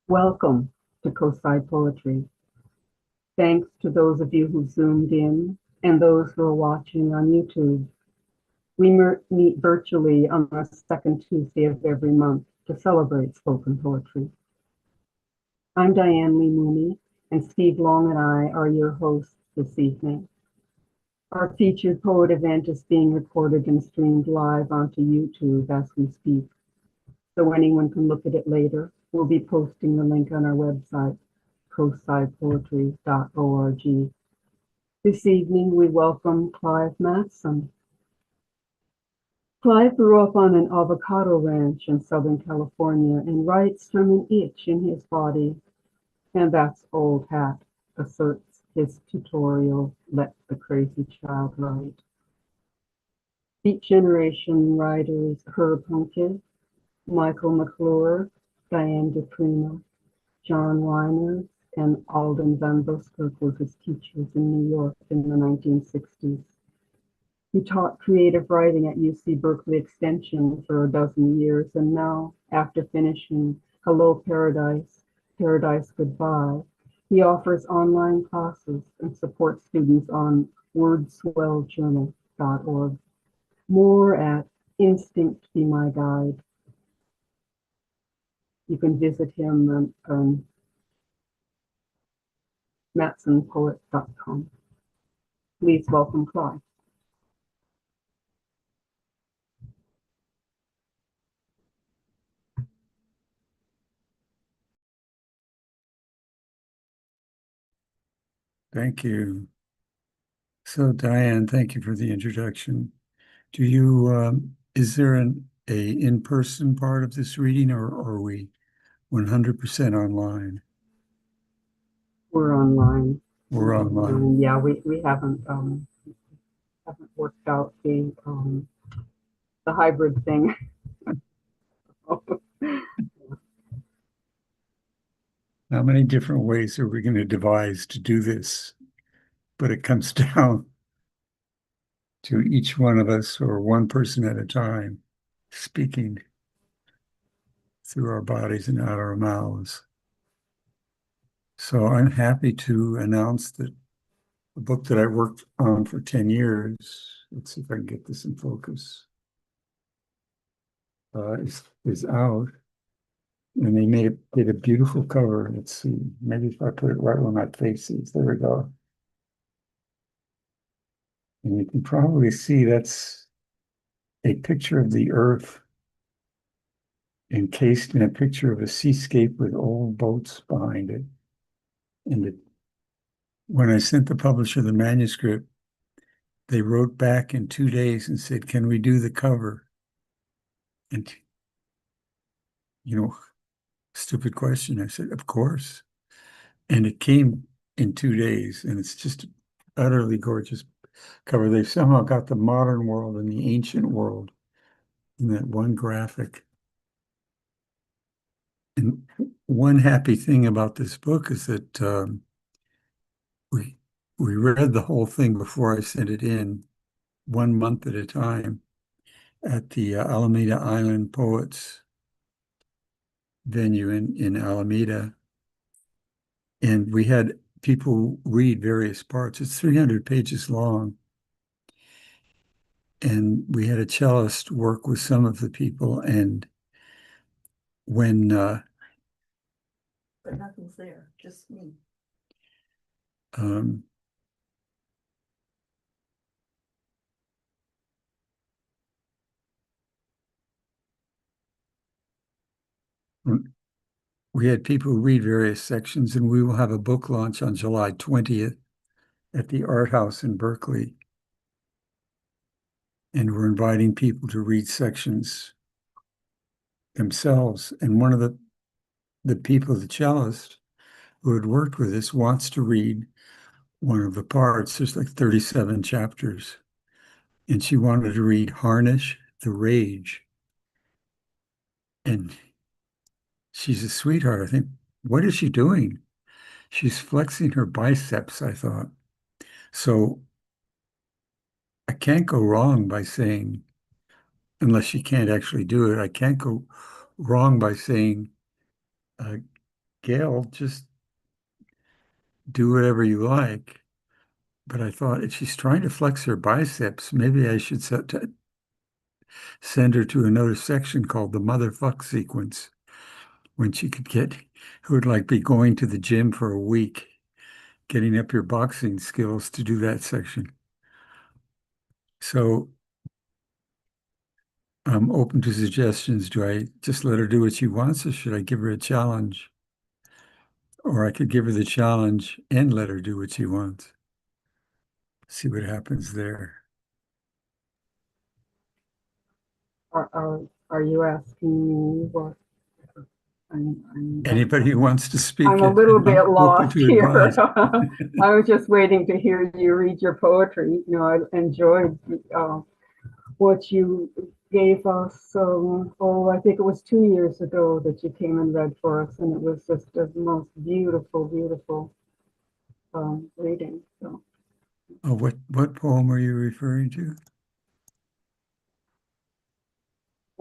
Welcome to Cosi Poetry. Thanks to those of you who zoomed in and those who are watching on YouTube. We meet virtually on the second Tuesday of every month to celebrate spoken poetry. I'm Diane Lee Mooney, and Steve Long and I are your hosts this evening. Our featured poet event is being recorded and streamed live onto YouTube as we speak, so anyone can look at it later. We'll be posting the link on our website, cosipoetry.org. This evening, we welcome Clive Matson. Clive grew up on an avocado ranch in Southern California and writes from an itch in his body, and that's old hat, asserts his tutorial, Let the Crazy Child Write. Beat Generation writers Herb Huncke, Michael McClure, Diane di Prima, John Wieners, and Alden van Buskirk were his teachers in New York in the 1960s. He taught creative writing at UC Berkeley Extension for a dozen years, and now, after finishing Hello Paradise, Paradise Goodbye, he offers online classes and supports students on wordswelljournal.org. More at Instinct Be My Guide. You can visit him on matsonpoet.com. Please welcome Clive. Thank you. So Diane, thank you for the introduction. Do you, is there a in-person part of this reading, or are we 100% online? We're online. We're online. Yeah, we haven't worked out the hybrid thing. How many different ways are we going to devise to do this? But it comes down to each one of us, or one person at a time, speaking through our bodies and out our mouths. So I'm happy to announce that the book that I worked on for 10 years, let's see if I can get this in focus, is out. And they did a beautiful cover. Let's see, maybe if I put it right where my face is, there we go. And you can probably see that's a picture of the earth encased in a picture of a seascape with old boats behind it. And when I sent the publisher the manuscript, they wrote back in 2 days and said, "Can we do the cover?" And, stupid question. I said, "Of course." And it came in 2 days, and it's just utterly gorgeous cover. They've somehow got the modern world and the ancient world in that one graphic. And one happy thing about this book is that we read the whole thing before I sent it in, 1 month at a time, at the Alameda Island Poets venue in Alameda. And we had people read various parts. It's 300 pages long. And we had a cellist work with some of the people. And when but nothing's there, just me. We had people read various sections, and we will have a book launch on July 20th at the Art House in Berkeley. And we're inviting people to read sections themselves. And one of the people, the cellist, who had worked with us, wants to read one of the parts. There's like 37 chapters. And she wanted to read Harnish the Rage. And she's a sweetheart. I think, what is she doing? She's flexing her biceps, I thought. So I can't go wrong by saying, unless she can't actually do it, I can't go wrong by saying, Gail, just do whatever you like. But I thought if she's trying to flex her biceps, maybe I should send her to another section called the motherfuck sequence when she could get, who would like be going to the gym for a week, getting up your boxing skills to do that section. So I'm open to suggestions. Do I just let her do what she wants, or should I give her a challenge? Or I could give her the challenge and let her do what she wants. See what happens there. Are you asking me what? I'm Anybody who wants to speak, I'm a little bit I'm open lost to here. advice. I was just waiting to hear you read your poetry. You know, I enjoyed what you gave us. Oh, I think it was 2 years ago that you came and read for us, and it was just the most beautiful, beautiful reading. So Oh, what poem are you referring to?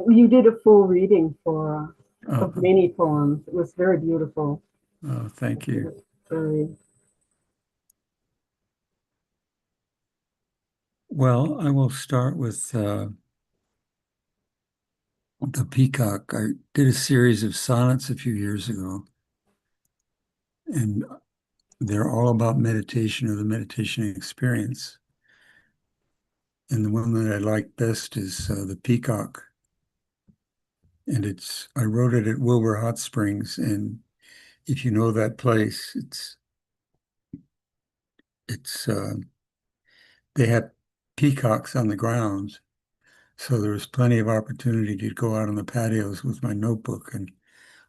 you did a full reading for us Oh, of many poems. It was very beautiful. oh, thank It you. was very. Well, I will start with the peacock. I did a series of sonnets a few years ago, and they're all about meditation or the meditation experience. And the one that I like best is the peacock. And I wrote it at Wilbur Hot Springs. And if you know that place, it's they have peacocks on the grounds. So there was plenty of opportunity to go out on the patios with my notebook and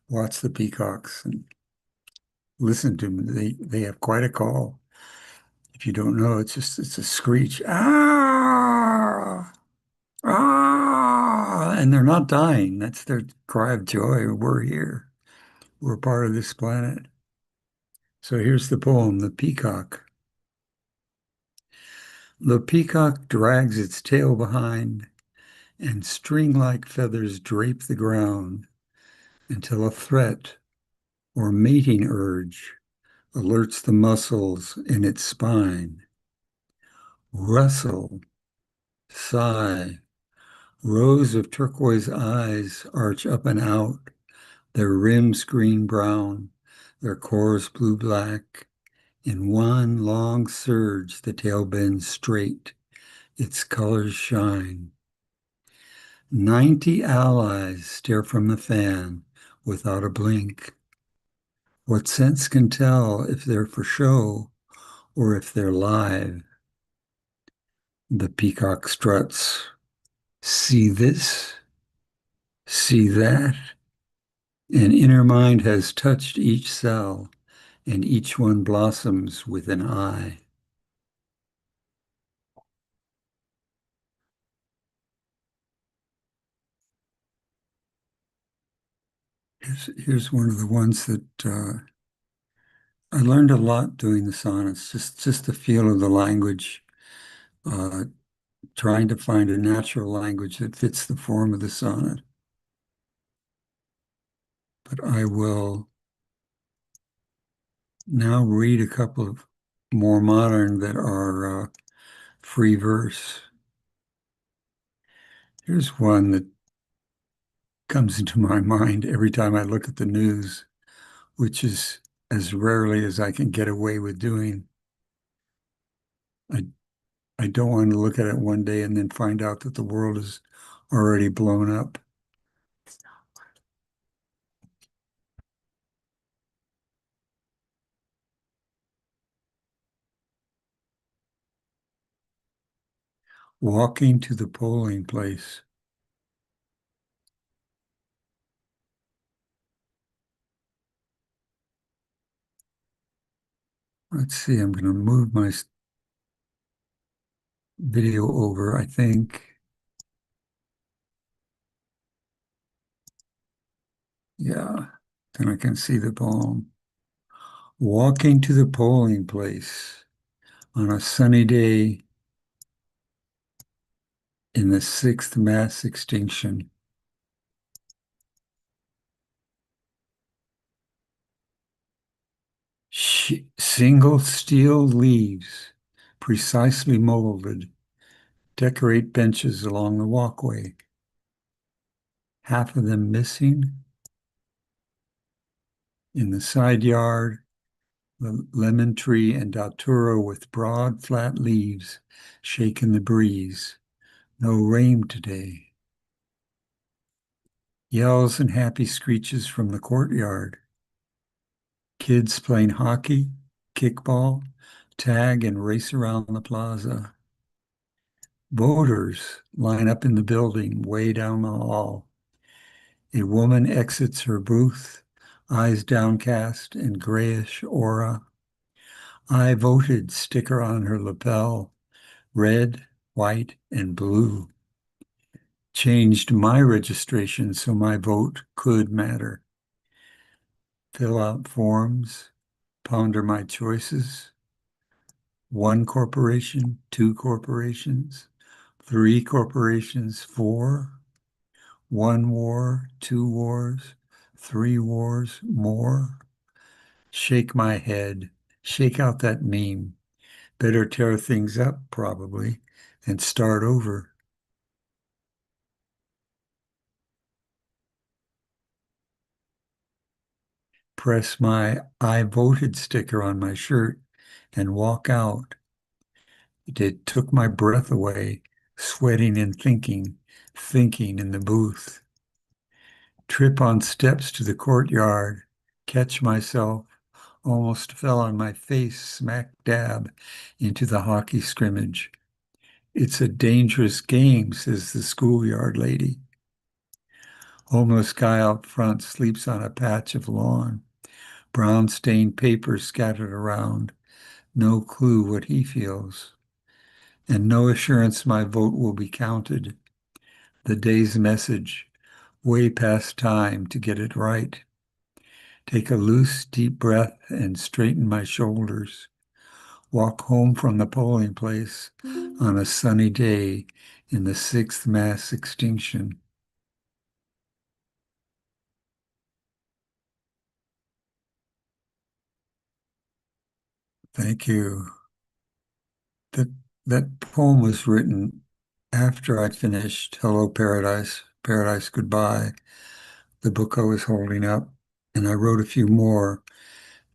watch the peacocks and listen to them. They have quite a call. If you don't know, it's a screech. Ah, ah, and they're not dying. That's their cry of joy. We're here. We're part of this planet. So here's the poem, The Peacock. The peacock drags its tail behind, and string-like feathers drape the ground until a threat or mating urge alerts the muscles in its spine. Rustle, sigh, rows of turquoise eyes arch up and out, their rims green-brown, their cores blue-black. In one long surge, the tail bends straight, its colors shine. 90 allies stare from the fan without a blink. What sense can tell if they're for show or if they're live? The peacock struts. See this? See that? An inner mind has touched each cell, and each one blossoms with an eye. Here's one of the ones that I learned a lot doing the sonnets, just the feel of the language, uh, trying to find a natural language that fits the form of the sonnet. But I will now read a couple of more modern that are free verse. Here's one that comes into my mind every time I look at the news, which is as rarely as I can get away with doing. I, I don't want to look at it one day and then find out that the world is already blown up. Walking to the polling place. Let's see, I'm going to move my video over, I think. Yeah, then I can see the poem. Walking to the polling place on a sunny day in the sixth mass extinction. Single steel leaves, precisely molded, decorate benches along the walkway. Half of them missing. In the side yard, the lemon tree and datura with broad, flat leaves shake in the breeze. No rain today. Yells and happy screeches from the courtyard. Kids playing hockey, kickball, tag, and race around the plaza. Voters line up in the building way down the hall. A woman exits her booth, eyes downcast and grayish aura. I voted sticker on her lapel, red, white, and blue. Changed my registration so my vote could matter. Fill out forms, ponder my choices. 1 corporation, 2 corporations, 3 corporations, 4. 1 war, 2 wars, 3 wars, more. Shake my head, shake out that meme. Better tear things up, probably, and start over. Press my I voted sticker on my shirt and walk out. It took my breath away, sweating and thinking in the booth. Trip on steps to the courtyard, catch myself, almost fell on my face smack dab into the hockey scrimmage. It's a dangerous game, says the schoolyard lady. Homeless guy out front sleeps on a patch of lawn. Brown stained paper scattered around. No clue what he feels. And no assurance my vote will be counted. The day's message, way past time to get it right. Take a loose, deep breath and straighten my shoulders. Walk home from the polling place on a sunny day in the 6th mass extinction. Thank you. That poem was written after I finished Hello Paradise, Paradise Goodbye, the book I was holding up, and I wrote a few more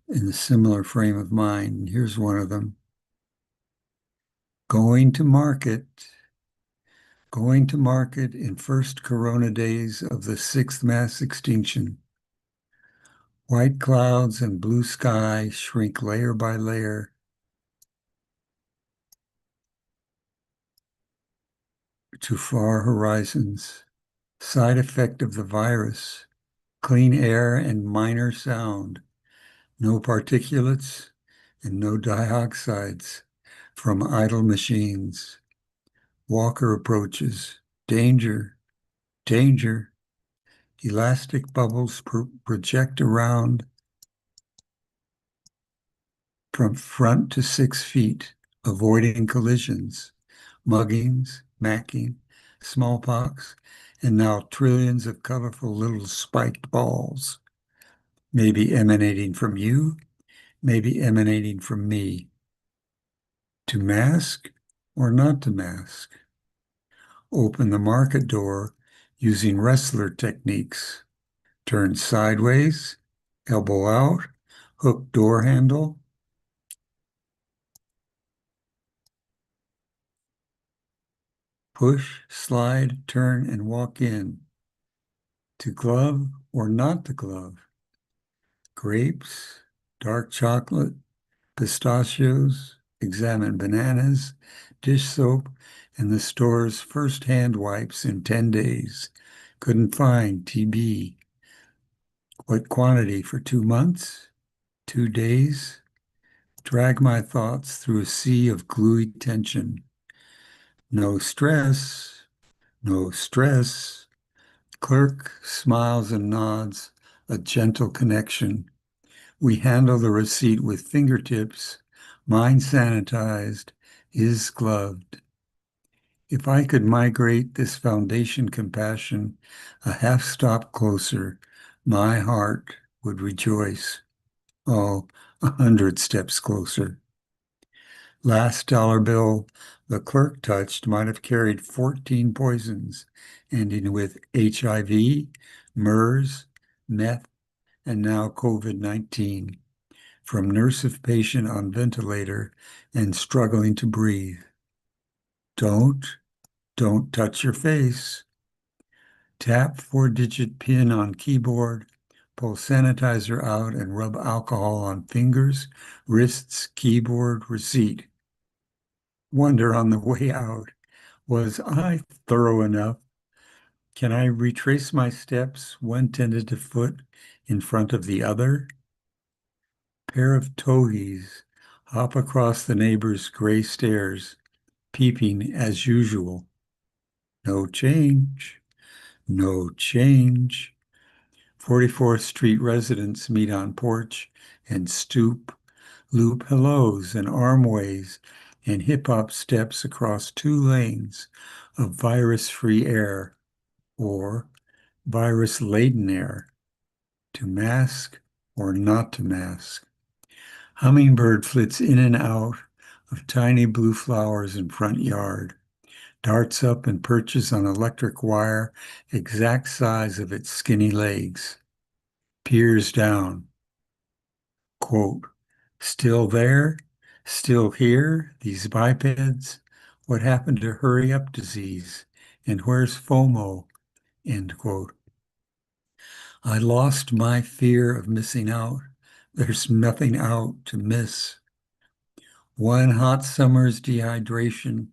in a similar frame of mind. And here's one of them. Going to market in first corona days of the 6th mass extinction. White clouds and blue sky shrink layer by layer. To far horizons. Side effect of the virus. Clean air and minor sound. No particulates and no dioxides from idle machines. Walker approaches. Danger, danger. Elastic bubbles project around from front to 6 feet, avoiding collisions, muggings, macking, smallpox, and now trillions of colorful little spiked balls, maybe emanating from you, maybe emanating from me. To mask or not to mask? Open the market door using wrestler techniques. Turn sideways, elbow out, hook door handle. Push, slide, turn, and walk in. To glove or not to glove? Grapes, dark chocolate, pistachios, examine bananas, dish soap, and the store's first hand wipes in 10 days. Couldn't find TB. What quantity for 2 months? 2 days? Drag my thoughts through a sea of gluey tension. No stress, no stress. Clerk smiles and nods, a gentle connection. We handle the receipt with fingertips, mine sanitized, his gloved. If I could migrate this foundation compassion a half stop closer, my heart would rejoice. Oh, 100 steps closer. Last dollar bill the clerk touched might have carried 14 poisons, ending with HIV, MERS, meth, and now COVID-19, from nurse of patient on ventilator and struggling to breathe. Don't touch your face. Tap 4-digit PIN on keyboard, pull sanitizer out and rub alcohol on fingers, wrists, keyboard, receipt. Wonder on the way out, was I thorough enough? Can I retrace my steps, one tentative foot in front of the other? Pair of togies hop across the neighbor's gray stairs, peeping as usual. No change, no change. 44th Street residents meet on porch and stoop, loop hellos and armways and hip-hop steps across 2 lanes of virus-free air or virus-laden air, to mask or not to mask. Hummingbird flits in and out of tiny blue flowers in front yard, darts up and perches on electric wire exact size of its skinny legs, peers down. Quote, still there? Still here? These bipeds? What happened to hurry up disease? And where's FOMO? End quote. I lost my fear of missing out. There's nothing out to miss. One hot summer's dehydration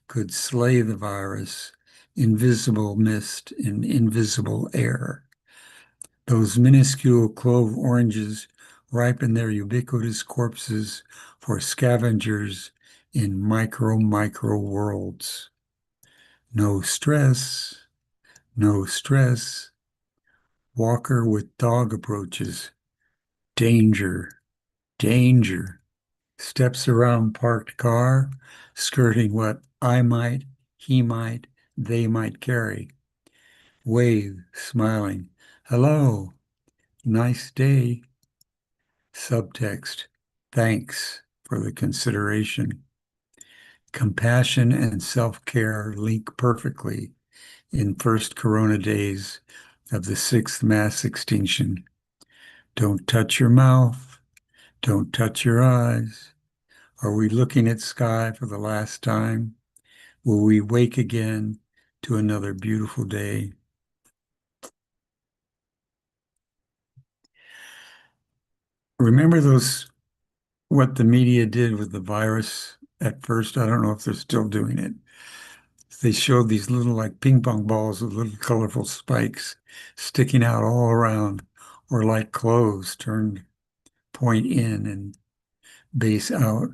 could slay the virus, invisible mist in invisible air. Those minuscule clove oranges ripen their ubiquitous corpses for scavengers in micro worlds. No stress, no stress. Walker with dog approaches. Danger, danger. Steps around parked car, skirting what I might, he might, they might carry. Wave, smiling. Hello, nice day. Subtext, thanks for the consideration. Compassion and self-care link perfectly in first corona days of the 6th mass extinction. Don't touch your mouth. Don't touch your eyes. Are we looking at sky for the last time? Will we wake again to another beautiful day? Remember what the media did with the virus at first? I don't know if they're still doing it. They showed these little like ping pong balls with little colorful spikes sticking out all around, or like clothes turned point in and base out.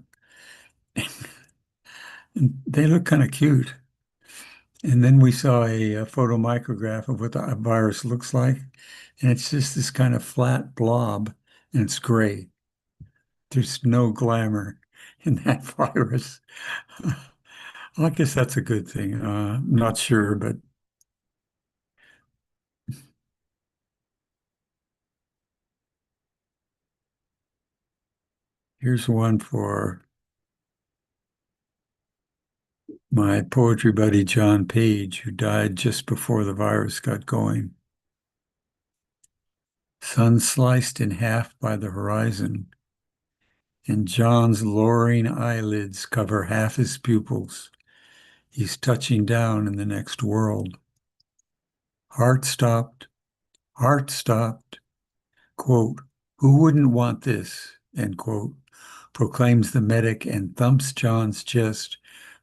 And they look kind of cute. And then we saw a photomicrograph of what the virus looks like. And it's just this kind of flat blob, and it's gray. There's no glamour in that virus. Well, I guess that's a good thing. I'm not sure, but here's one for my poetry buddy, John Page, who died just before the virus got going. Sun sliced in half by the horizon, and John's lowering eyelids cover half his pupils. He's touching down in the next world. Heart stopped, heart stopped. Quote, who wouldn't want this? End quote, proclaims the medic and thumps John's chest,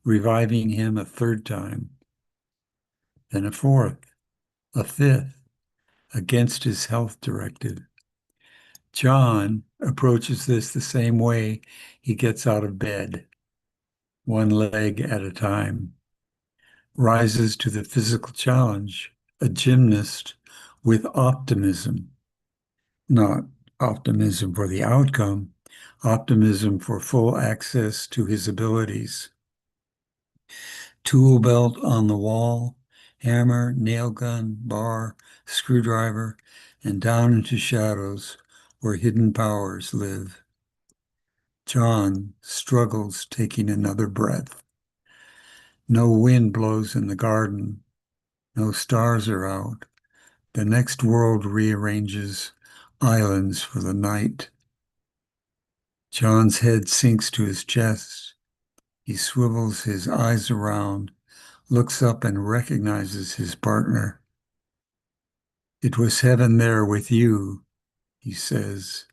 reviving him a 3rd time. Then a 4th, a 5th, against his health directive. John approaches this the same way he gets out of bed, one leg at a time. Rises to the physical challenge, a gymnast with optimism. Not optimism for the outcome, optimism for full access to his abilities. Tool belt on the wall, hammer, nail gun, bar, screwdriver, and down into shadows where hidden powers live. John struggles taking another breath. No wind blows in the garden. No stars are out. The next world rearranges islands for the night. John's head sinks to his chest. He swivels his eyes around, looks up and recognizes his partner. It was heaven there with you, he says,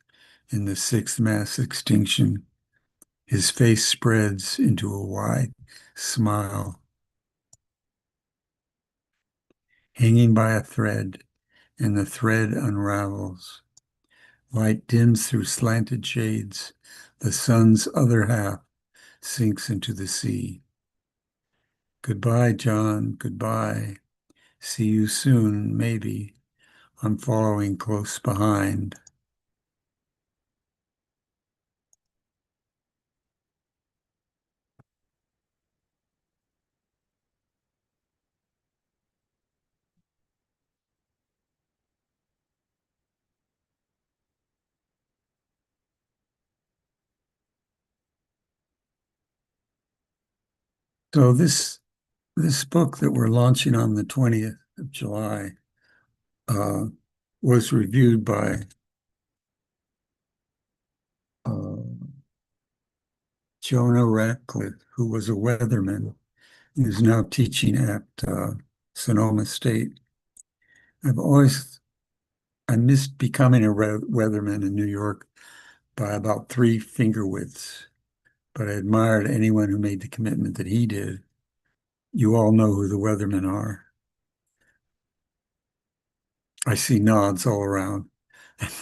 in the sixth mass extinction. His face spreads into a wide smile. Hanging by a thread, and the thread unravels. Light dims through slanted shades. The sun's other half sinks into the sea. Goodbye, John, goodbye. See you soon, maybe. I'm following close behind. So this book that we're launching on the 20th of July uh, was reviewed by uh, Jonah Ratcliffe, who was a weatherman, who's now teaching at Sonoma State. I missed becoming a weatherman in New York by about 3 finger widths, but I admired anyone who made the commitment that he did. You all know who the weathermen are. I see nods all around.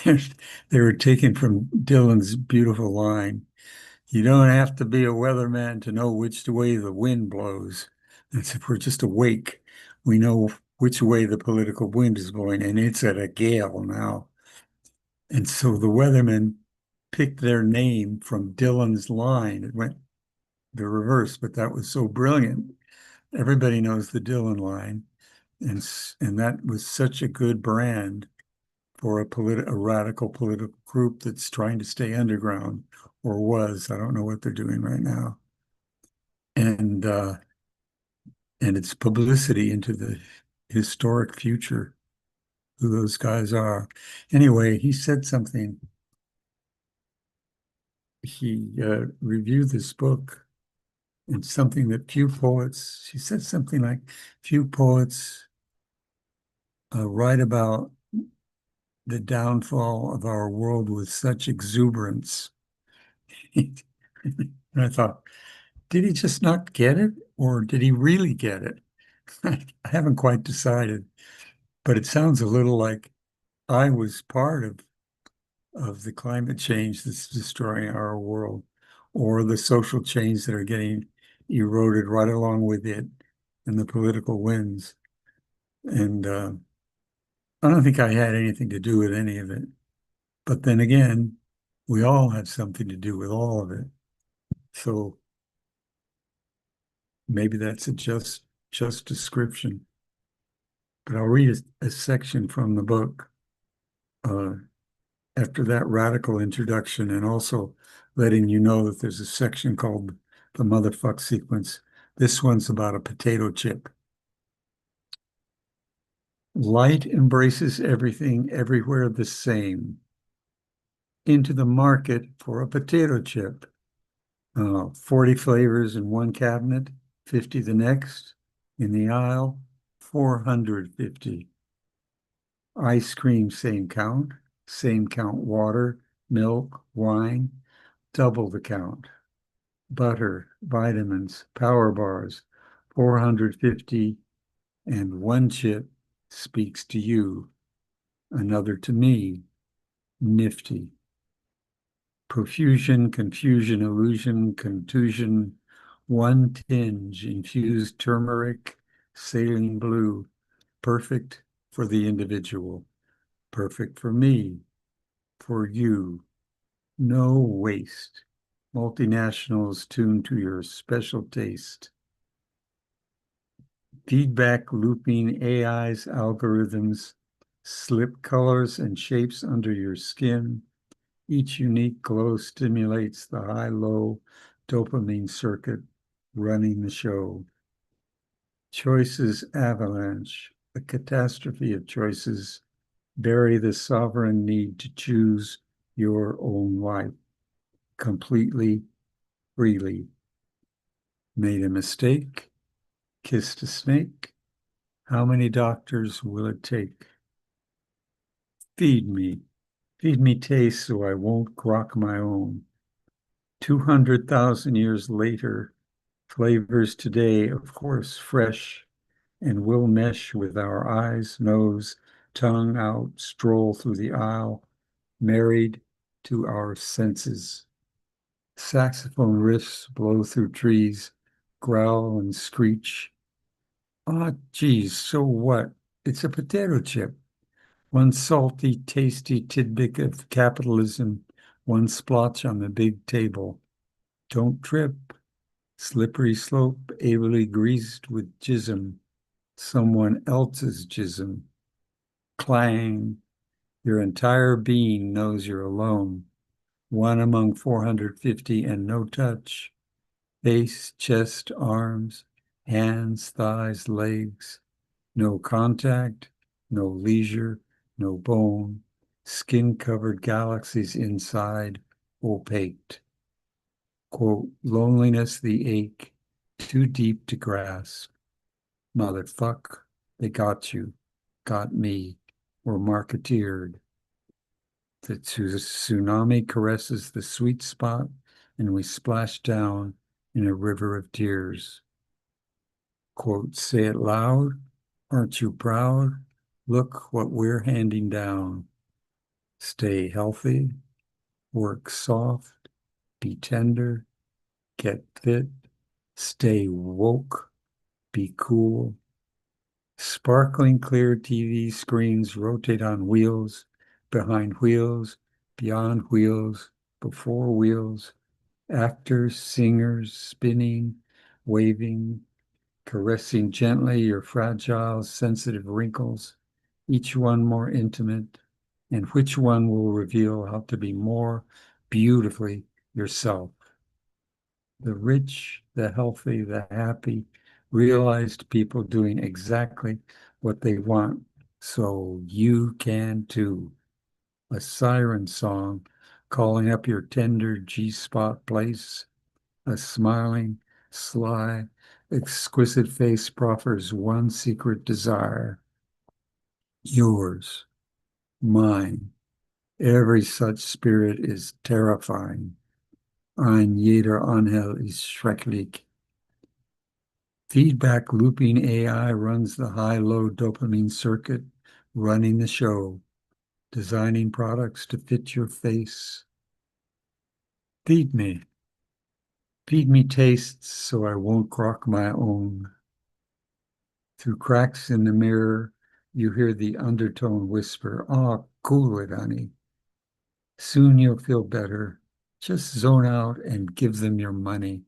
They were taken from Dylan's beautiful line. You don't have to be a weatherman to know which way the wind blows. That's if we're just awake. We know which way the political wind is blowing, and it's at a gale now. And so the weathermen picked their name from Dylan's line. It went the reverse, but that was so brilliant. Everybody knows the Dylan line, and that was such a good brand for a radical political group that's trying to stay underground, or was. I don't know what they're doing right now. And it's publicity into the historic future, who those guys are. Anyway, he said something. He reviewed this book and something that he said something like, few poets write about the downfall of our world with such exuberance. And I thought, did he just not get it, or did he really get it? I haven't quite decided, but it sounds a little like I was part of the climate change that's destroying our world, or the social change that are getting eroded right along with it, and the political winds. And I don't think I had anything to do with any of it. But then again, we all have something to do with all of it. So maybe that's a just description. But I'll read a section from the book uh, after that radical introduction, and also letting you know that there's a section called the motherfuck sequence. This one's about a potato chip. Light embraces everything, everywhere the same. Into the market for a potato chip. 40 flavors in one cabinet, 50 the next. In the aisle, 450. Ice cream, same count water, milk, wine, double the count. Butter, vitamins, power bars, 450, and one chip speaks to you, another to me, nifty. Profusion, confusion, illusion, contusion, one tinge, infused turmeric, saline blue, perfect for the individual, perfect for me, for you, no waste. Multinationals tuned to your special taste. Feedback looping AI's algorithms, slip colors and shapes under your skin, Each unique glow stimulates the high-low dopamine circuit running the show. Choices avalanche, a catastrophe of choices, bury the sovereign need to choose your own life completely, freely. Made a mistake, kissed a snake. How many doctors will it take? Feed me taste so I won't grok my own. 200,000 years later, flavors today, of course, fresh and will mesh with our eyes, nose, tongue out, stroll through the aisle, married to our senses. Saxophone riffs blow through trees, growl and screech. Ah, geez, so what? It's a potato chip. One salty, tasty tidbit of capitalism, one splotch on the big table. Don't trip. Slippery slope, ably greased with jism. Someone else's jism. Clang. Your entire being knows you're alone. One among 450 and no touch. Face, chest, arms, hands, thighs, legs. No contact, no leisure, no bone. Skin-covered galaxies inside, opaqued. Quote, loneliness, the ache, too deep to grasp. Motherfuck, they got you, got me, we're marketeered. The tsunami caresses the sweet spot, and we splash down in a river of tears. Quote, say it loud, aren't you proud? Look what we're handing down. Stay healthy, work soft, be tender, get fit, stay woke, be cool. Sparkling clear TV screens rotate on wheels, behind wheels, beyond wheels, before wheels, actors, singers, spinning, waving, caressing gently your fragile, sensitive wrinkles, each one more intimate, and which one will reveal how to be more beautifully yourself. The rich, the healthy, the happy, realized people doing exactly what they want, so you can too. A siren song calling up your tender G-spot place. A smiling, sly, exquisite face proffers one secret desire. Yours, mine. Every such spirit is terrifying. Ein jeder Angel ist schrecklich. Feedback looping AI runs the high-low dopamine circuit, running the show, designing products to fit your face. Feed me. Feed me tastes so I won't grok my own. Through cracks in the mirror, you hear the undertone whisper, "Ah, cool it, honey. Soon you'll feel better. Just zone out and give them your money."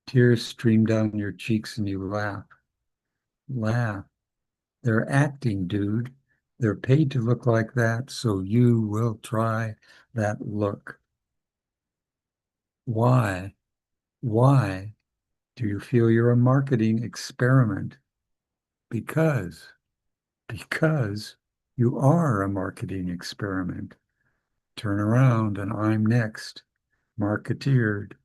Tears stream down your cheeks and you laugh. Laugh. They're acting, dude. They're paid to look like that, so you will try that look. Why? Why do you feel you're a marketing experiment? Because you are a marketing experiment. Turn around and I'm next, marketeered.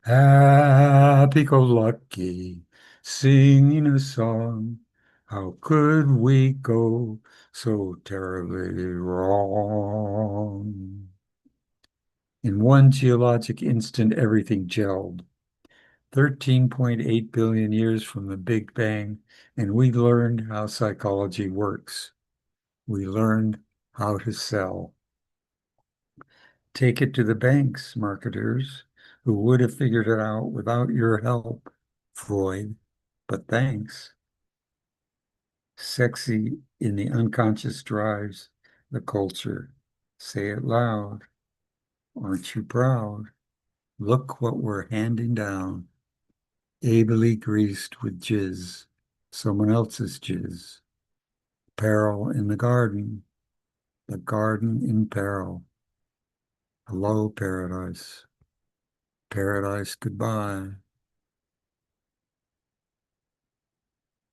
Happy-go-lucky, singing a song. How could we go so terribly wrong? In one geologic instant, everything gelled. 13.8 billion years from the Big Bang, and we learned how psychology works. We learned how to sell. Take it to the banks, marketers, who would have figured it out without your help, Freud, but thanks. Sexy in the unconscious drives the culture. Say it loud. Aren't you proud? Look what we're handing down. Ably greased with jizz, someone else's jizz. Peril in the garden in peril. Hello, paradise. Paradise, goodbye.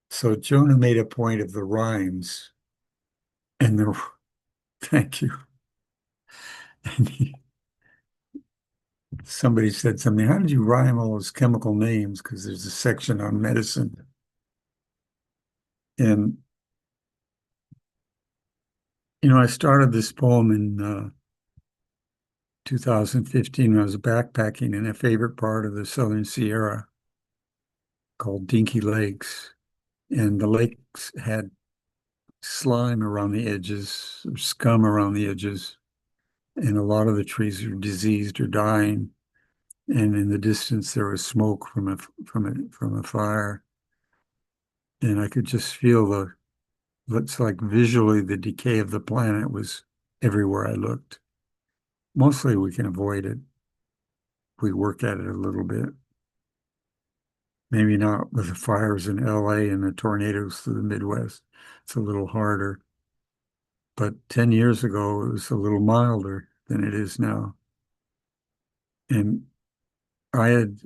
So Jonah made a point of the rhymes and the, thank you. And somebody said something, how did you rhyme all those chemical names? Because there's a section on medicine. And, I started this poem in 2015 when I was backpacking in a favorite part of the Southern Sierra called Dinky Lakes. And the lakes had slime around the edges, or scum around the edges. And a lot of the trees are diseased or dying. And in the distance, there was smoke from a fire. And I could just feel looks like visually the decay of the planet was everywhere I looked. Mostly we can avoid it. We work at it a little bit. Maybe not with the fires in LA and the tornadoes through the Midwest. It's a little harder. But 10 years ago, it was a little milder than it is now. And I had,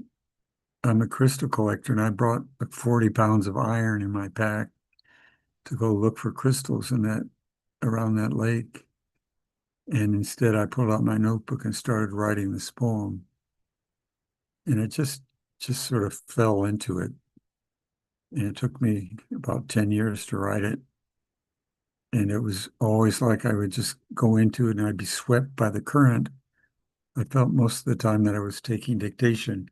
I'm a crystal collector, and I brought like 40 pounds of iron in my pack to go look for crystals in around that lake. And instead, I pulled out my notebook and started writing this poem. And it just sort of fell into it. And it took me about 10 years to write it. And it was always like I would just go into it and I'd be swept by the current. I felt most of the time that I was taking dictation,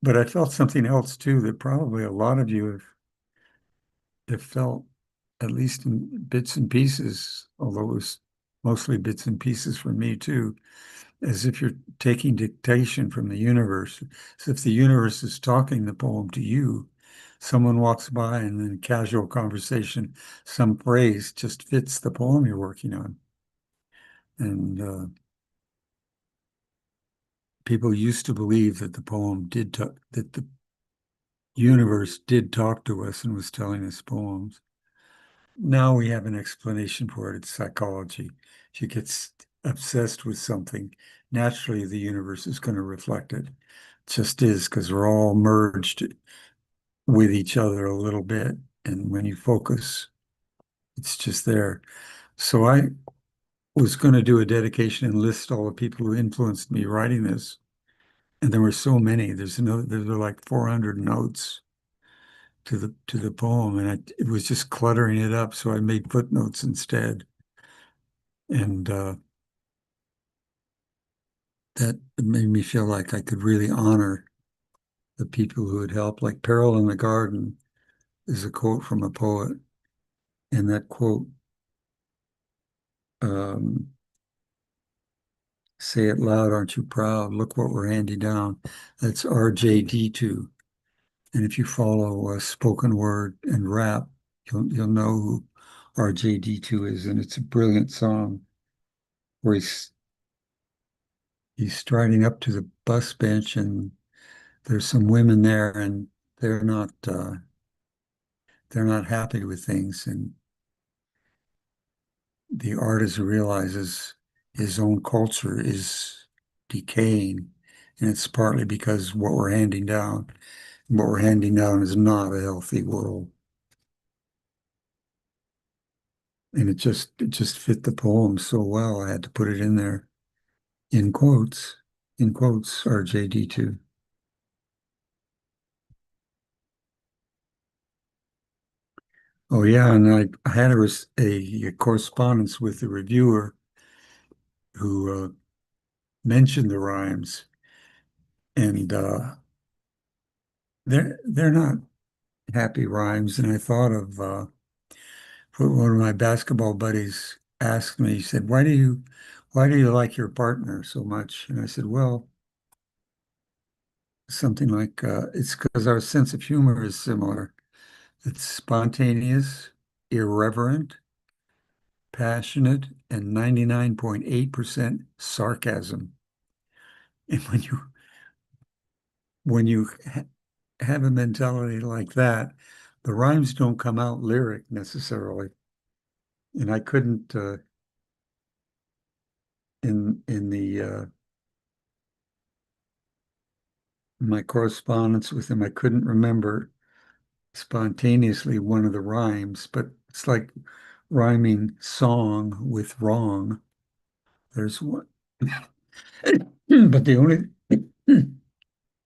but I felt something else too that probably a lot of you have felt, at least in bits and pieces, although it was mostly bits and pieces for me too, as if you're taking dictation from the universe, as if the universe is talking the poem to you. Someone walks by and in casual conversation, some phrase just fits the poem you're working on. And people used to believe that the poem did talk, that the universe did talk to us and was telling us poems. Now we have an explanation for it. It's psychology. If you get obsessed with something, naturally the universe is going to reflect it. It just is because we're all merged with each other a little bit. And when you focus, it's just there. So I was going to do a dedication and list all the people who influenced me writing this. And there were so many. There were like 400 notes to the poem, and it was just cluttering it up. So I made footnotes instead. And that made me feel like I could really honor the people who had helped. Like Peril in the Garden is a quote from a poet. And that quote, um, say it loud, aren't you proud? Look what we're handing down. That's RJD2. And if you follow spoken word and rap, you'll know who RJD2 is. And it's a brilliant song where he's striding up to the bus bench and there's some women there and they're not they're not happy with things. And the artist realizes his own culture is decaying. And it's partly because what we're handing down is not a healthy world. And it just fit the poem so well. I had to put it in there in quotes, RJD2. Oh yeah, and I had a correspondence with the reviewer who mentioned the rhymes, and they're not happy rhymes. And I thought of one of my basketball buddies asked me, he said, why do you like your partner so much? And I said, well, something like it's because our sense of humor is similar. It's spontaneous, irreverent, passionate, and 99.8% sarcasm. And when you have a mentality like that, the rhymes don't come out lyric necessarily. And I couldn't in my correspondence with him, I couldn't remember spontaneously one of the rhymes, but it's like rhyming song with wrong. There's one, but the only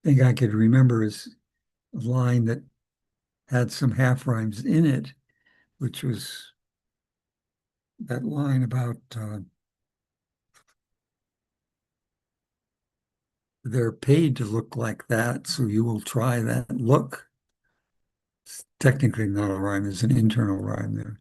thing I could remember is a line that had some half rhymes in it, which was that line about they're paid to look like that, so you will try that look. It's technically not a rhyme, there's an internal rhyme there.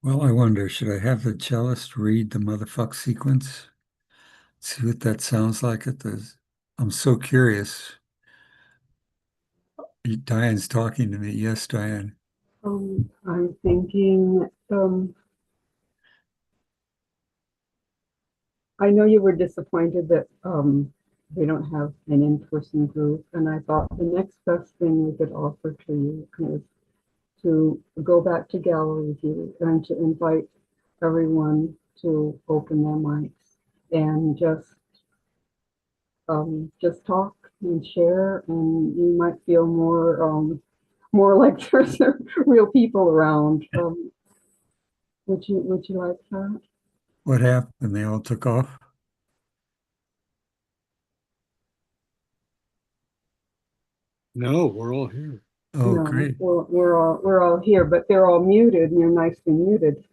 Well, I wonder, should I have the cellist read the motherfuck sequence? See what that sounds like at the. I'm so curious. Diane's talking to me. Yes, Diane. I'm thinking, I know you were disappointed that they don't have an in-person group, and I thought the next best thing we could offer to you is to go back to gallery view and to invite everyone to open their mics and just talk and share, and you might feel more like there's real people around. Would you like that? What happened? They all took off? No, we're all here. Oh, No, great. we're all here, but they're all muted, and you're nicely muted.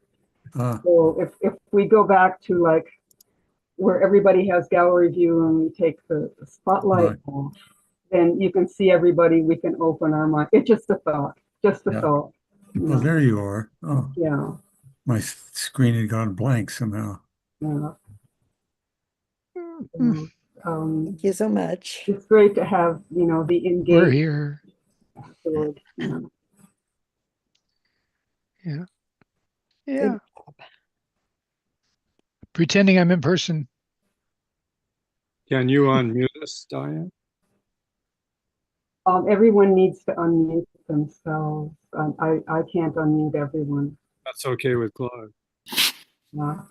Ah, So if we go back to like where everybody has gallery view and we take the spotlight right. off, then you can see everybody. We can open our mic. It's just a thought. Just a Yeah. thought. Well, there you are. Oh, Yeah. my screen had gone blank somehow. Yeah. Mm, So, Thank you so much. it's great to have, the We're engagement here. afterward. Yeah. Yeah. Good Yeah. job. Pretending I'm in person. Can you unmute us, Diane? Everyone needs to unmute themselves. I can't unmute everyone. That's okay with Clive. Yeah.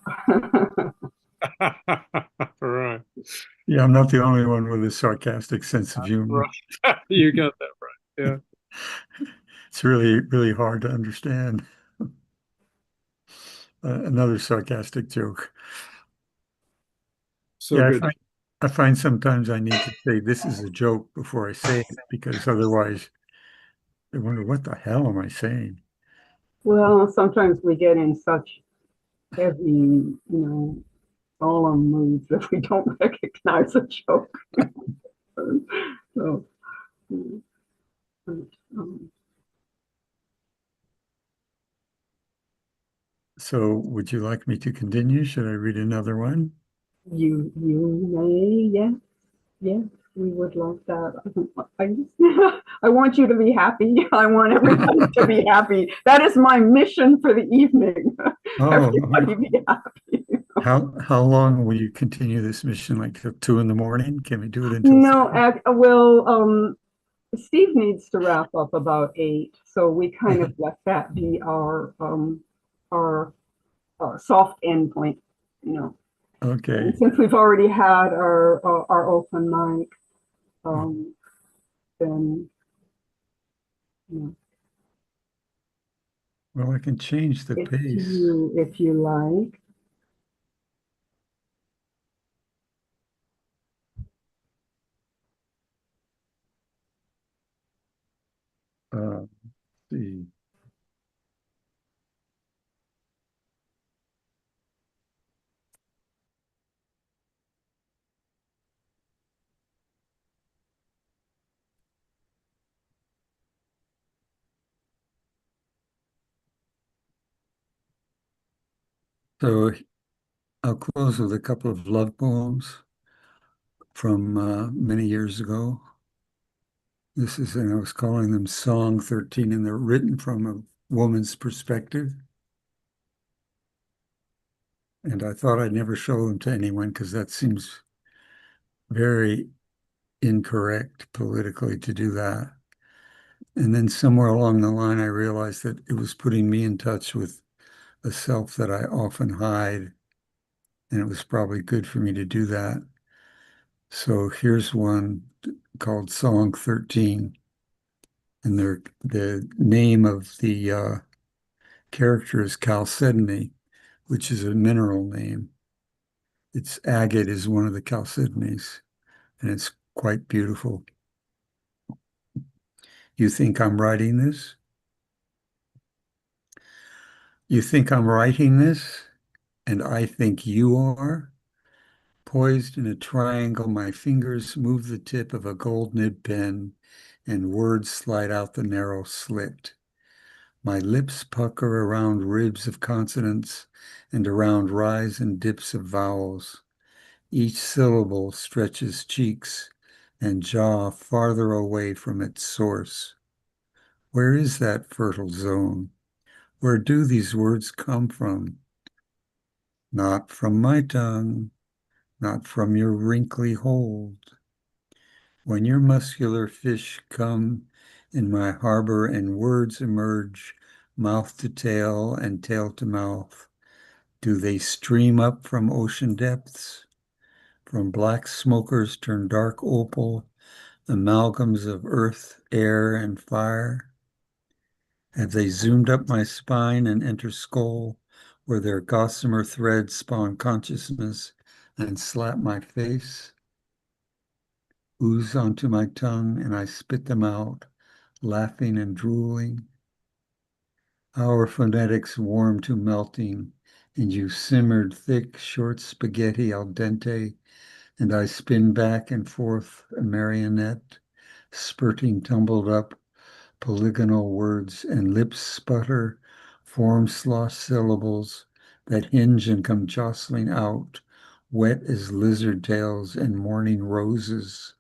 All right. Yeah, I'm not the only one with a sarcastic sense of humor. Right. You got that right. Yeah. It's really, really hard to understand. Another sarcastic joke. So Yeah, good. I find sometimes I need to say this is a joke before I say it because otherwise I wonder what the hell am I saying? Well, sometimes we get in such heavy, solemn moods that we don't recognize a joke. So, um, So would you like me to continue? Should I read another one? you may, yes, we would love that. I want you to be happy. I want everybody to be happy. That is my mission for the evening. Oh, Everybody be happy. how long will you continue this mission? Like till 2 in the morning? Can we do it until No, 7? Steve needs to wrap up about 8, so we kind of let that be our soft end point, Okay. And since we've already had our open mic, then Well, I can change the if pace. you like. Let's see. So I'll close with a couple of love poems from many years ago. This is, and I was calling them Song 13, and they're written from a woman's perspective. And I thought I'd never show them to anyone because that seems very incorrect politically to do that. And then somewhere along the line, I realized that it was putting me in touch with a self that I often hide. And it was probably good for me to do that. So here's one called Song 13. And the name of the character is chalcedony, which is a mineral name. It's agate is one of the chalcedonies, and it's quite beautiful. You think I'm writing this? You think I'm writing this, and I think you are? Poised in a triangle, my fingers move the tip of a gold nib pen, and words slide out the narrow slit. My lips pucker around ribs of consonants and around rise and dips of vowels. Each syllable stretches cheeks and jaw farther away from its source. Where is that fertile zone? Where do these words come from? Not from my tongue, not from your wrinkly hold. When your muscular fish come in my harbor and words emerge, mouth to tail and tail to mouth, do they stream up from ocean depths? From black smokers turn dark opal, amalgams of earth, air, and fire? Have they zoomed up my spine and enter skull, where their gossamer threads spawn consciousness and slap my face? Ooze onto my tongue and I spit them out, laughing and drooling. Our phonetics warm to melting, and you simmered thick, short spaghetti al dente, and I spin back and forth a marionette, spurting tumbled up polygonal words, and lips sputter, form slosh syllables that hinge and come jostling out, wet as lizard tails and morning roses.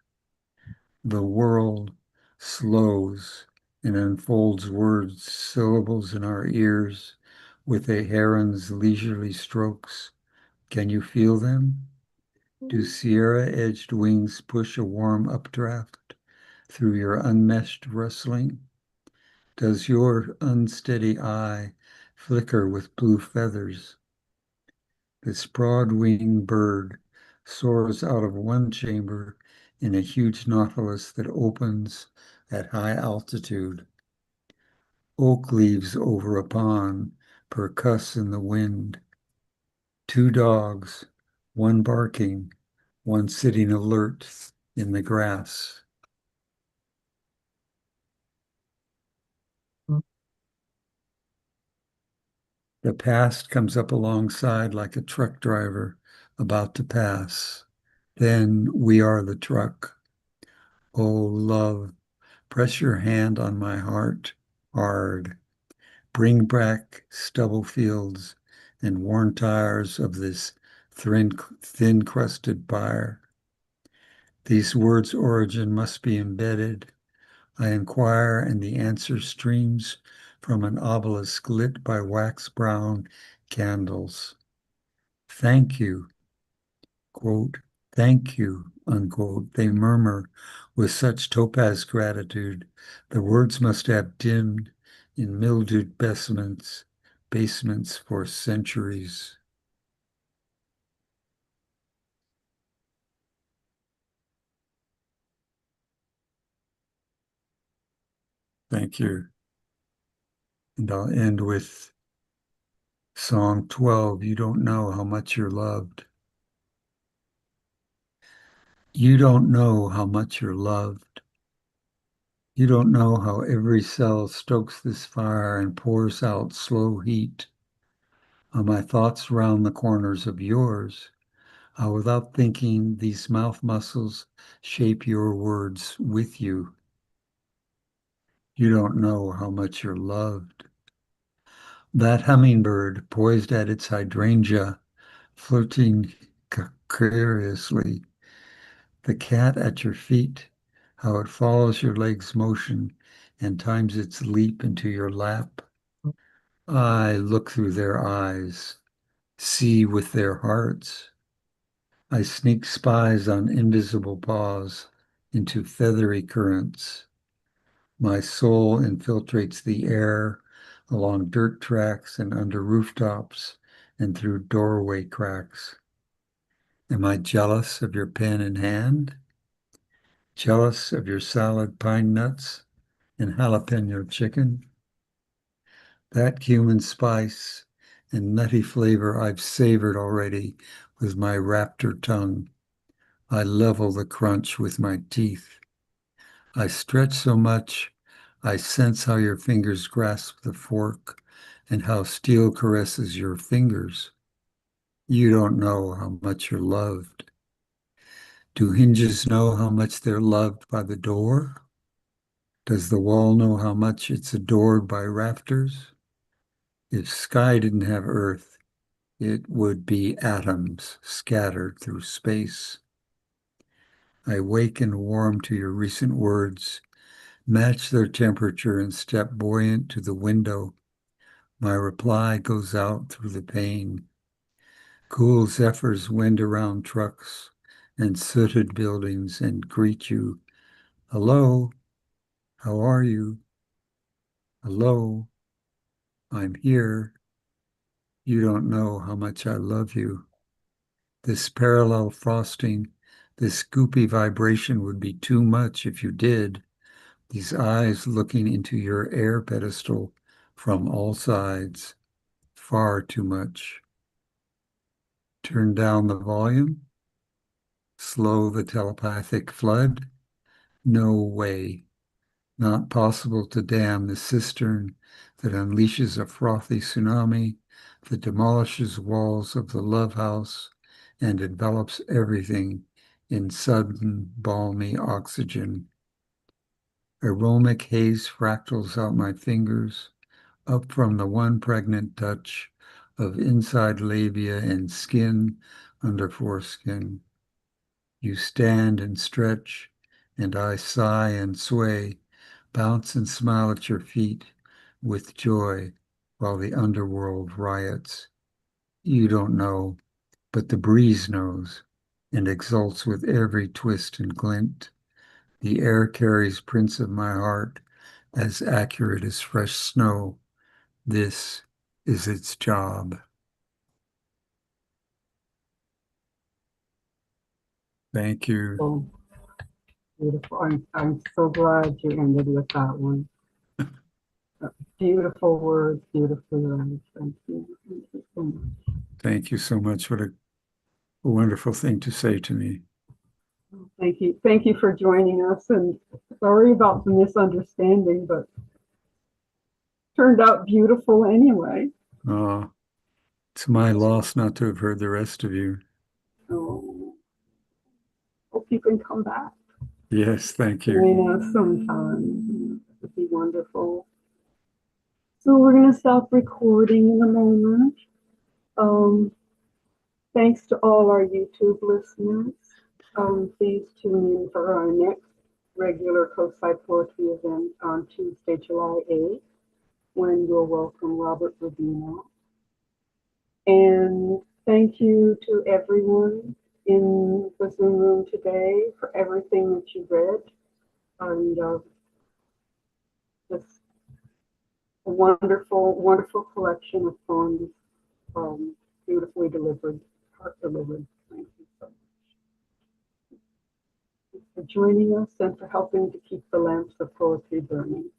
The world slows and unfolds words, syllables in our ears with a heron's leisurely strokes. Can you feel them? Do sierra-edged wings push a warm updraft through your unmeshed rustling? Does your unsteady eye flicker with blue feathers? This broad-winged bird soars out of one chamber in a huge nautilus that opens at high altitude. Oak leaves over a pond percuss in the wind. Two dogs, one barking, one sitting alert in the grass. The past comes up alongside like a truck driver about to pass. Then we are the truck. Oh, love, press your hand on my heart hard. Bring back stubble fields and worn tires of this thin crusted pyre. These words' origin must be embedded. I inquire, and the answer streams from an obelisk lit by wax brown candles. Thank you, quote, thank you, unquote. They murmur with such topaz gratitude. The words must have dimmed in mildewed basements for centuries. Thank you. And I'll end with Song 12, You Don't Know How Much You're Loved. You don't know how much you're loved. You don't know how every cell stokes this fire and pours out slow heat. How my thoughts round the corners of yours. How without thinking these mouth muscles shape your words with you. You don't know how much you're loved. That hummingbird poised at its hydrangea, flirting curiously. The cat at your feet, how it follows your leg's motion and times its leap into your lap. I look through their eyes, see with their hearts. I sneak spies on invisible paws into feathery currents. My soul infiltrates the air along dirt tracks and under rooftops and through doorway cracks. Am I jealous of your pen in hand? Jealous of your salad pine nuts and jalapeno chicken? That cumin spice and nutty flavor I've savored already with my raptor tongue. I level the crunch with my teeth. I stretch so much, I sense how your fingers grasp the fork and how steel caresses your fingers. You don't know how much you're loved. Do hinges know how much they're loved by the door? Does the wall know how much it's adored by rafters? If sky didn't have earth, it would be atoms scattered through space. I wake and warm to your recent words, match their temperature and step buoyant to the window. My reply goes out through the pane. Cool zephyrs wind around trucks and sooted buildings and greet you. Hello, how are you? Hello, I'm here. You don't know how much I love you. This parallel frosting, this goopy vibration would be too much if you did. These eyes looking into your air pedestal from all sides, far too much. Turn down the volume, slow the telepathic flood. No way. Not possible to dam the cistern that unleashes a frothy tsunami that demolishes walls of the love house and envelops everything in sudden, balmy oxygen. Aromatic haze fractals out my fingers, up from the one pregnant touch of inside labia and skin under foreskin. You stand and stretch, and I sigh and sway, bounce and smile at your feet with joy while the underworld riots. You don't know, but the breeze knows and exults with every twist and glint. The air carries prints of my heart as accurate as fresh snow. This is its job. Thank you. So beautiful. I'm so glad you ended with that one. Beautiful words, beautifully read. Thank you. Thank you so much. Thank you so much. What a wonderful thing to say to me. Thank you. Thank you for joining us. And sorry about the misunderstanding, but turned out beautiful anyway. It's my loss not to have heard the rest of you. So hope you can come back. Yes, thank you. Join us sometime. It would be wonderful. So we're going to stop recording in a moment. Thanks to all our YouTube listeners. Please tune in for our next regular Coastside Poetry event on Tuesday, July 8th, when we'll welcome Robert Rubino. And thank you to everyone in the Zoom room today for everything that you read. And just a wonderful, wonderful collection of poems, beautifully delivered, heart delivered. Thank you so much. Thanks for joining us and for helping to keep the lamps of poetry burning.